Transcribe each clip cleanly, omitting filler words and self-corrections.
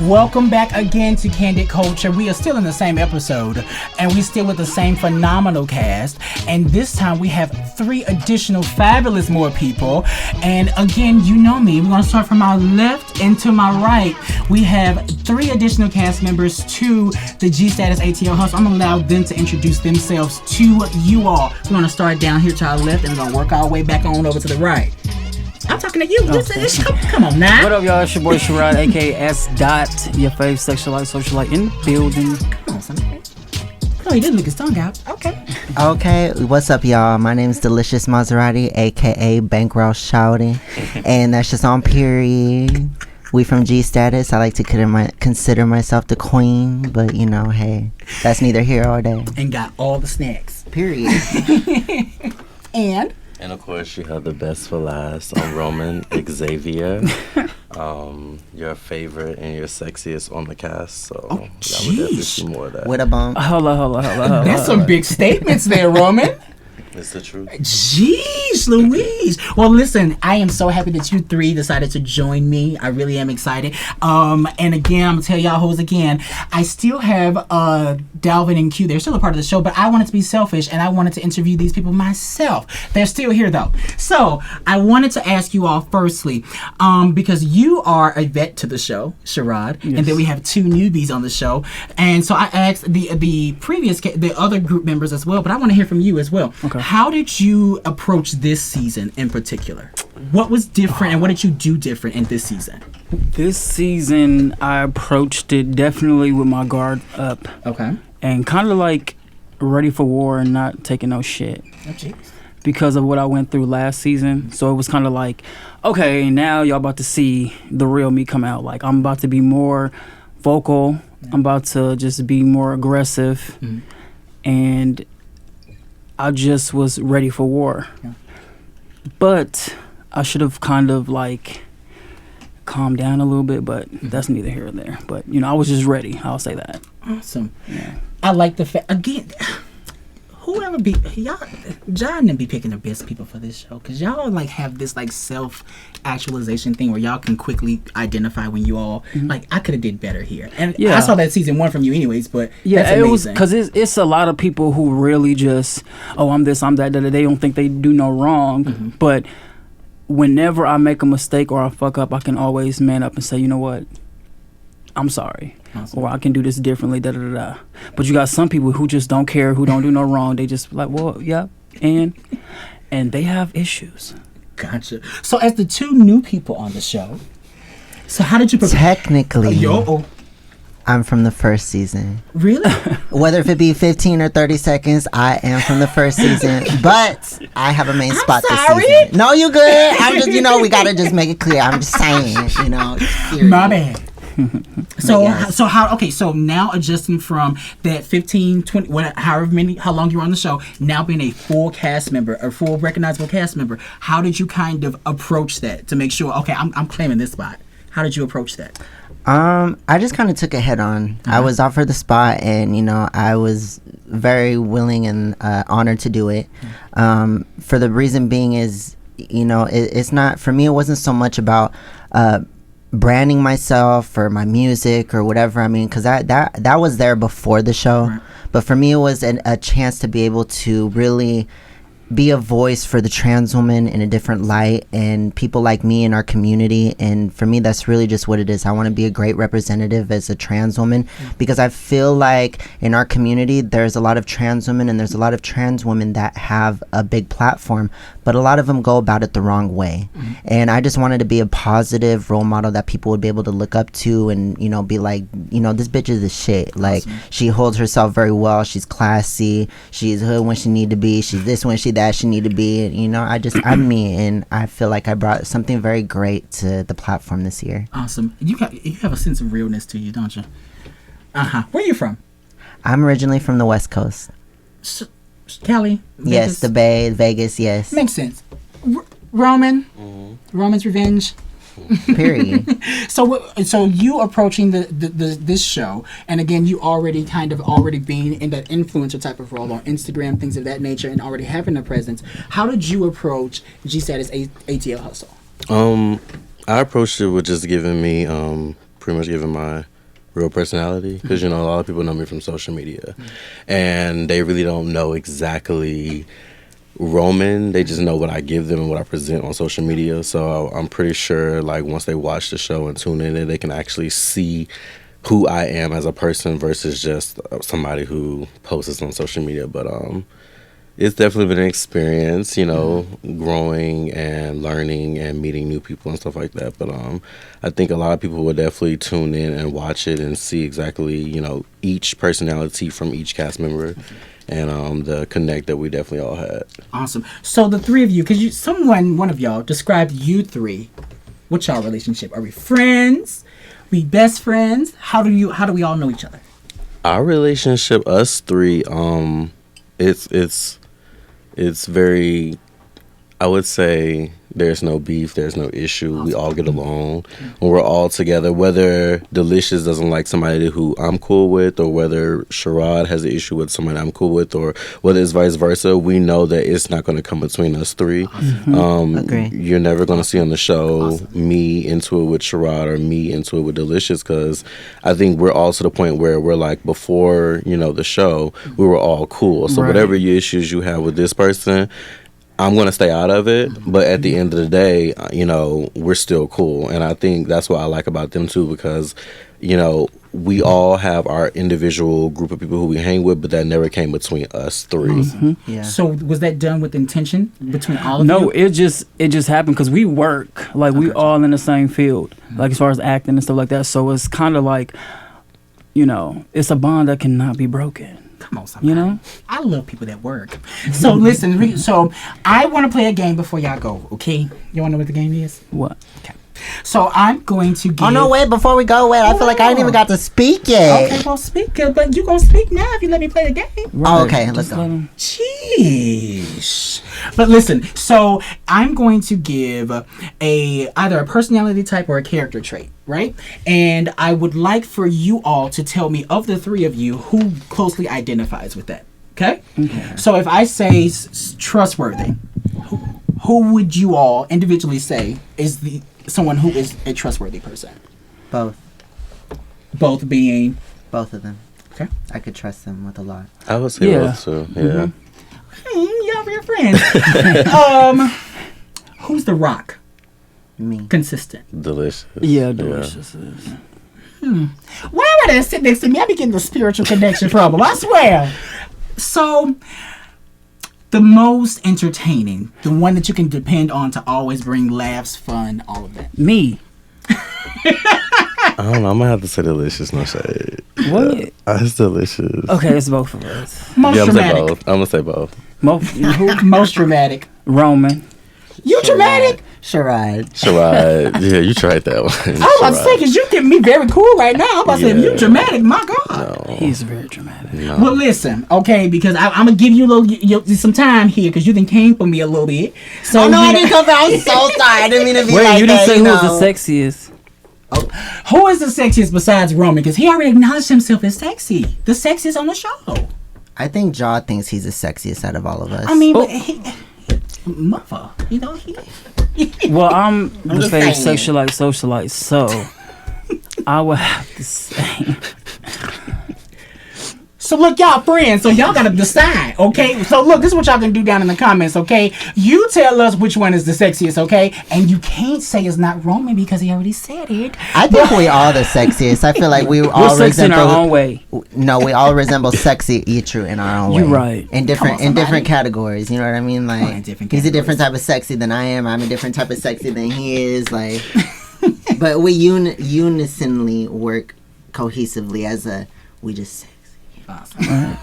Welcome back again to Candid Culture. We are still in the same episode, and we still with the same phenomenal cast. And this time we have 3 additional fabulous more people. And again, you know me. We're going to start from my left and to my right. We have 3 additional cast members to the G Status ATL Hustle. I'm going to allow them to introduce themselves to you all. We're going to start down here to our left, and we're going to work our way back on over to the right. I'm talking to you. Come on now. What up, y'all? It's your boy Sharad, aka S. Dot, your fave sexualite, socialite in the building. Come on, son. Oh, he didn't lick his tongue out. Okay, what's up, y'all? My name is Delicious Maserati, aka Bankroll Shouty, and that's just on period. We from G Status. I like to consider myself the queen, but you know, hey, that's neither here or there. And got all the snacks. Period. And of course, you have the best for last. I'm Roman Xavier, your favorite and your sexiest on the cast. So that would definitely see more of that. With a bump. Hold on. That's some big statements there, Roman. It's the truth. Jeez Louise. Well, listen, I am so happy that you 3 decided to join me. I really am excited. And again, I'm going to tell y'all hoes again, I still have Dalvin and Q. They're still a part of the show, but I wanted to be selfish and I wanted to interview these people myself. They're still here though. So I wanted to ask you all firstly, because you are a vet to the show, Sharad, yes. And then we have 2 newbies on the show. And so I asked the other group members as well, but I want to hear from you as well. Okay. How did you approach this season in particular? What was different and what did you do different in this season? This season, I approached it definitely with my guard up. Okay. And kind of like ready for war and not taking no shit. Oh, jeez. Because of what I went through last season. So it was kind of like, okay, now y'all about to see the real me come out. Like, I'm about to be more vocal. Yeah. I'm about to just be more aggressive. Mm-hmm. And I just was ready for war. Yeah. But I should have kind of like calmed down a little bit, but that's neither here nor there. But, you know, I was just ready. I'll say that. Awesome. Yeah. I like the fact, again, whoever be, y'all, John and be picking the best people for this show, because y'all like have this like self-actualization thing where y'all can quickly identify when you all, like, I could have did better here. And yeah. I saw that season 1 from you anyways, but yeah, that's amazing. It was, because it's a lot of people who really just, oh, I'm this, I'm that, they don't think they do no wrong, but whenever I make a mistake or I fuck up, I can always man up and say, you know what, I'm sorry. Awesome. Or I can do this differently, da-da-da-da. But you got some people who just don't care, who don't do no wrong. They just like, well, yeah, and they have issues. Gotcha. So as the 2 new people on the show, so how did you prepare? Technically, I'm from the first season. Really? Whether if it be 15 or 30 seconds, I am from the first season. But I have a main spot this season. No, you good. I'm just, we got to just make it clear. I'm just saying, My bad. So now adjusting from that 15, 20, how long you were on the show, now being a full cast member, a full recognizable cast member, how did you kind of approach that to make sure, okay, I'm claiming this spot? How did you approach that? I just kind of took it head on. I was offered the spot and, I was very willing and honored to do it. For the reason being is, it's not, for me, it wasn't so much about branding myself or my music or whatever. I mean, because that was there before the show. Right. But for me, it was a chance to be able to really be a voice for the trans woman in a different light and people like me in our community. And for me, that's really just what it is. I want to be a great representative as a trans woman because I feel like in our community, there's a lot of trans women and there's a lot of trans women that have a big platform, but a lot of them go about it the wrong way. And I just wanted to be a positive role model that people would be able to look up to and, be like, this bitch is the shit. Like, she holds herself very well. She's classy. She's hood when she need to be. She's this when she that she need to be. And, I'm me, and I feel like I brought something very great to the platform this year. Awesome. You have a sense of realness to you, don't you? Where are you from? I'm originally from the West Coast. Cali? Vegas? Yes, the Bay, Vegas, yes. Makes sense. Roman? Roman's Revenge? Period. So you approaching this show, and again, you already being in that influencer type of role on Instagram, things of that nature, and already having a presence. How did you approach G Status ATL Hustle? I approached it with just giving me, pretty much giving my real personality, because you know a lot of people know me from social media, and they really don't know exactly Roman. They just know what I give them and what I present on social media. So I'm pretty sure like once they watch the show and tune in, they can actually see who I am as a person versus just somebody who posts on social media. But it's definitely been an experience, you know, growing and learning and meeting new people and stuff like that. But I think a lot of people will definitely tune in and watch it and see exactly, you know, each personality from each cast member and the connect that we definitely all had. Awesome. So the three of you, because one of y'all described you three. What's y'all relationship? Are we friends? We best friends? How do we all know each other? Our relationship, us three, it's very, I would say there's no beef, there's no issue. We all get along when we're all together, whether Delicious doesn't like somebody who I'm cool with, or whether Sherrod has an issue with somebody I'm cool with, or whether it's vice versa. We know that it's not going to come between us three. Agree. You're never going to see on the show me into it with Sherrod or me into it with Delicious, because I think we're all to the point where we're like, before, you know, the show, we were all cool. So whatever your issues you have with this person, I'm going to stay out of it, but at the end of the day, you know, we're still cool. And I think that's what I like about them too, because, you know, we all have our individual group of people who we hang with, but that never came between us three. Yeah. So was that done with intention between all of you? No, it just happened because we work, like we all in the same field, like as far as acting and stuff like that. So it's kind of like, you know, it's a bond that cannot be broken. Come on, somebody. You know? I love people that work. So listen, so I want to play a game before y'all go, okay? You want to know what the game is? What? Okay. So I'm going to give... Oh, no, wait, before we go, I feel like I ain't even got to speak yet. Okay, well, speak, but you going to speak now if you let me play the game. Right. Oh, okay, let's Just go. let 'em- Jeez. But listen, so I'm going to give either a personality type or a character trait, right? And I would like for you all to tell me, of the three of you, who closely identifies with that. Okay? So if I say trustworthy, who would you all individually say is someone who is a trustworthy person? Both. Both being... Both of them. Okay. I could trust them with a lot. I would say both too. Yeah. Y'all your friends. Who's the rock? Me. Consistent. Delicious. Yeah, Delicious is. Why would they sit next to me? I be getting the spiritual connection problem. I swear. So, the most entertaining, the one that you can depend on to always bring laughs, fun, all of that. Me. I don't know. I'm gonna have to say Delicious. No shade. What? It's Delicious. Okay, it's both of us. Most Yeah, I'm gonna say dramatic. both. I'm gonna say both. Who? Most dramatic. Roman. You dramatic? Sherrod. Sherrod. Yeah, you tried that one. I was about to say, because you getting me very cool right now. I'm about to say, if you Yeah. dramatic, my God. No. He's very dramatic. No. Well, listen, okay, because I'm going to give you some time here, because you done came for me a little bit. So Oh, no, I you didn't come back. I'm so sorry. I didn't mean to be Wait, like you didn't that, say you who was know. the sexiest. Who is the sexiest besides Roman? Because he already acknowledged himself as sexy. The sexiest on the show. I think Jaw thinks he's the sexiest out of all of us. I mean, but mother, you know, he... Well, I'm the just favorite saying. socialite, so I would have to say. So look, y'all friends, so y'all gotta decide, okay? So look, this is what y'all can do down in the comments, okay? You tell us which one is the sexiest, okay? And you can't say it's not Roman because he already said it. I think we all the sexiest. I feel like we We're all sexy in resemble. our own way. No, we all resemble sexy Itru in our own way. You're right. In Come on, different somebody. categories. You know what I mean? Like in different he's a different categories. type of sexy than I am. I'm a different type of sexy than he is. Like, but we unisonly work cohesively as we just sexy. Awesome.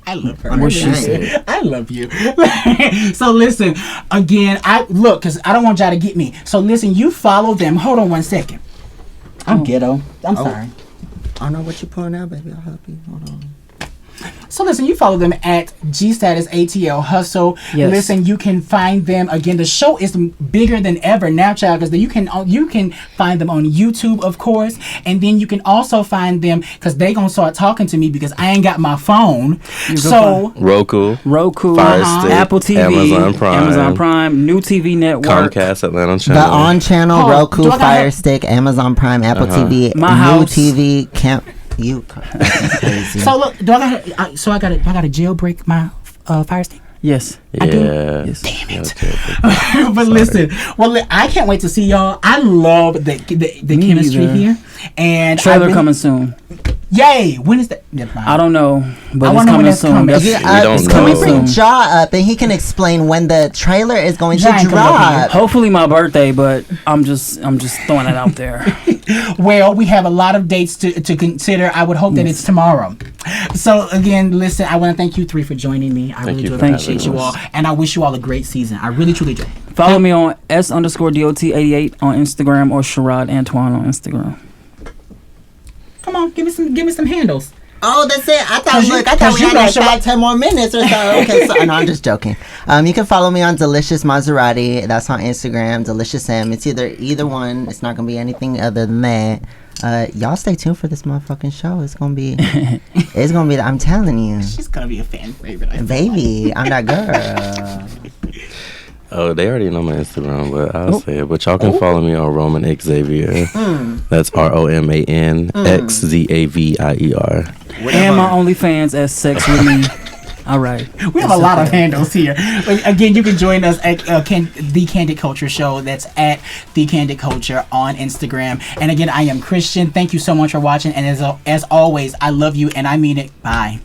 I love her. What she said. I love you. So listen, again, because I don't want y'all to get me. So listen, you follow them. Hold on 1 second. I'm ghetto. I'm sorry. I don't know what you're pulling out, baby. I'll help you. Hold on. So listen, you follow them at G Status ATL Hustle. Yes. Listen, you can find them again. The show is bigger than ever now, child, because you can find them on YouTube, of course, and then you can also find them because they gonna start talking to me because I ain't got my phone. So Roku, Fire Stick, Apple TV, Amazon Prime, New TV Network, Comcast Atlanta channel, The On Channel, Oh, Roku, do I gotta Fire have- Stick, Amazon Prime, Apple TV, My New house. TV, You crazy. So look, I gotta jailbreak my Fire Stick? Yes. Yeah. Yes. Damn it. Okay. But listen, I can't wait to see y'all. I love the chemistry either. here. And Trailer coming soon. Yay! When is that? Never mind. I don't know, but I it's wonder when coming that's soon. coming. That's- Yeah, We don't can we know. bring Jaw up and he can explain when the trailer is going to Jaw ain't coming up here. drop? Hopefully my birthday, but I'm just throwing it out there. Well, we have a lot of dates to consider. I would hope that it's tomorrow. So again, listen, I want to thank you three for joining me. I really you do for appreciate having you all, us. and I wish you all a great season. I really truly do. Follow me on S_DOT88 on Instagram or Sherrod Antoine on Instagram. Come on, give me some handles. Oh, that's it. I thought we you had know like Sherrod- 10 more minutes or so. Okay, so no, I'm just joking. You can follow me on Delicious Maserati. That's on Instagram. Delicious M. It's either one. It's not gonna be anything other than that. Y'all stay tuned for this motherfucking show. It's gonna be. I'm telling you, She's gonna be a fan favorite. I feel baby. I'm that girl. Oh, they already know my Instagram, but I'll say it. But y'all can follow me on Roman Xavier. That's ROMAN XZAVIER. And my OnlyFans at Sex With Me. All right. We have a lot of handles here. But again, you can join us at the Candid Culture Show. That's at the Candid Culture on Instagram. And again, I am Christian. Thank you so much for watching. And as always, I love you and I mean it. Bye.